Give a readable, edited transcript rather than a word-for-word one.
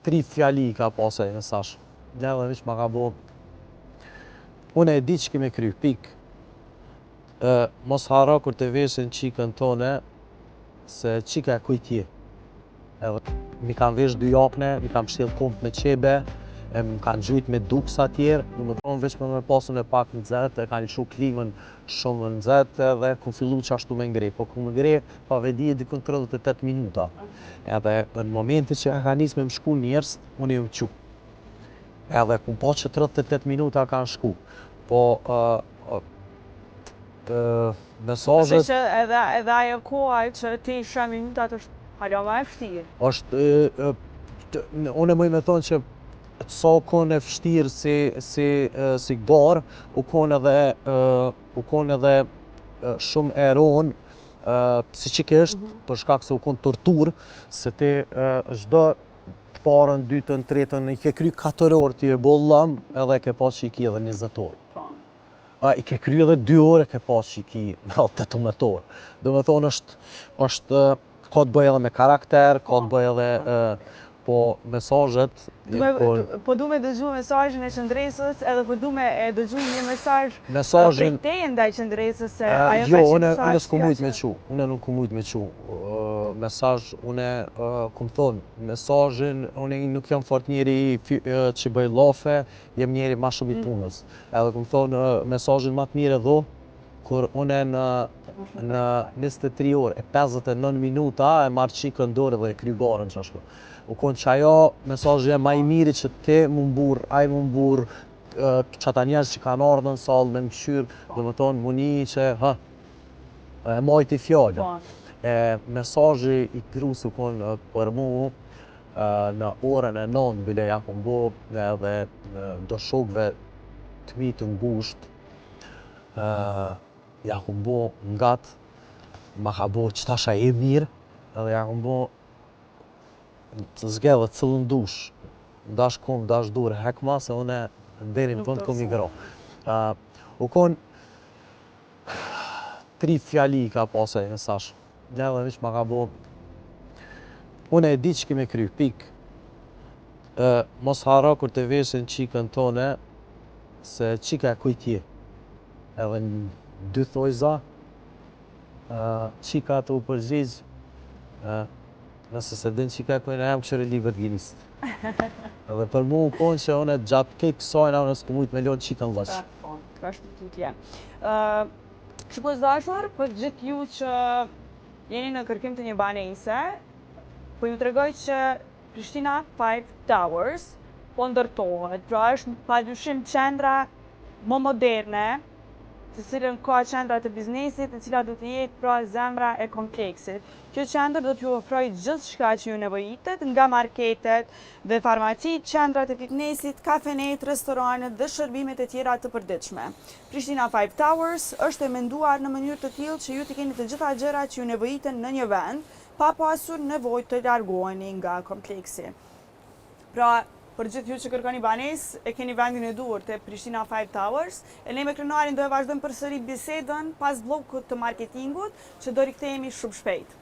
tri fjali ka pasaj në sash. Dhe vish ma ka bo. Une e di që kime kry, pik. Mos hara kur të veshin qikën tone, se qika e kujtje. Edhe mi kam vesh dy japne, mi kam shtil kump me qebe, më kanë gjujt me duksa tjerë, më thonë veç me pasën e pak në zetë, e kanë shu klimën shumë në zetë dhe ku fillu që ashtu me ngre. Po ku me ngre, pa vedi e dikun 38 minuta. Edhe në momentin që ka nis me më shku njerës, unë ju më qu. Edhe ku po që 38 minuta kanë shku. Po mesazhet... Se që edhe ajo kohaj që ti 6 minutat është hala ma e fështirë. Unë mëj me thonë që sa u konë e fështirë si barë, u konë edhe shumë e ronë psiqikisht, për shkak se u konë torturë, se ti çdo parën, dytën, tretën, i ke kry 4 orë ti e bollam, edhe ke pas që i ki edhe 20 orë. I ke kry edhe 2 orë, ke pas që i ki 18 orë. Do me thonë është ka të bëj edhe me karakter, ka të bëj edhe po mesazhet. Po du me dëgju mesazhin e qëndresës, edhe po du me dëgju një mesazh prej teje ndaj qëndresës, se ajo ka Jo, qenë unë s'ku mujt me qu. Unë nuk ku mujt me qu. Mesazh, unë kum thonë, mesazhin, unë nuk jam fort njeri që bëj llafe, jem njeri ma shumë i punës. Edhe kum thonë, mesazhin ma të mirë dho, kur unë në 23 orë e 59 minuta e marrë qikën dorë dhe e kry barën qashtu. U konë që ajo mesazhi e ma i miri që ti mu mburë, aj mu mburë, qata njerës që kanë ardhën në salë me më këshyrë, dhe më tonë muni që e majti fjallën. Mesazhi i krus u konë për mu në orën e 9 bile ja kom bo edhe do shokve të mi të ngusht, ja kom bo ngat, ma ka bo që tasha e mirë, edhe ja kom bo të zgedhe cëllën dush, ndash kom, ndash dur, hekma, se une deri në vënd kom i gra. U konë tri fjali ka pasaj në sash. Dhe vish ma ka bo. Une e di që kime kry, pik. Mos hara kur të veshin qikën tone, se qika e kujtje. Edhe në dy thojza, qika të u përgjigj, nëse se din qika e kujnë e jam këshër e liber gjinistë. Edhe për mu u konë që une gjatë kejtë kësajna unë s'ku mujtë me lonë qikën vëq. Ka është të tje. Shikos dashur, për gjithë ju që jeni në kërkim të një banese, po ju tregoj që Prishtina 5 Towers po ndërtohet, pra është padyshim qendra më moderne, të cilën ka qendra të biznesit, e cila do të jetë pra zemra e kompleksit. Kjo qendër do t'ju ofrojë gjithçka që ju nevojitet, nga marketet dhe farmacit, qendrat e fitnessit, kafenet, restoranet dhe shërbimet e tjera të përditshme. Prishtina 5 Towers është e menduar në mënyrë të tillë që ju të keni të gjitha gjërat që ju nevojiten në një vend, pa pasur nevojë të largoheni nga kompleksi. Pra, për gjithë ju që kërkoni banesë, e keni vendin e duhur te Prishtina 5 Towers. E ne me krenarin do e vazhdojmë përsëri bisedën pas bllokut të marketingut, që do rikthehemi shumë shpejt.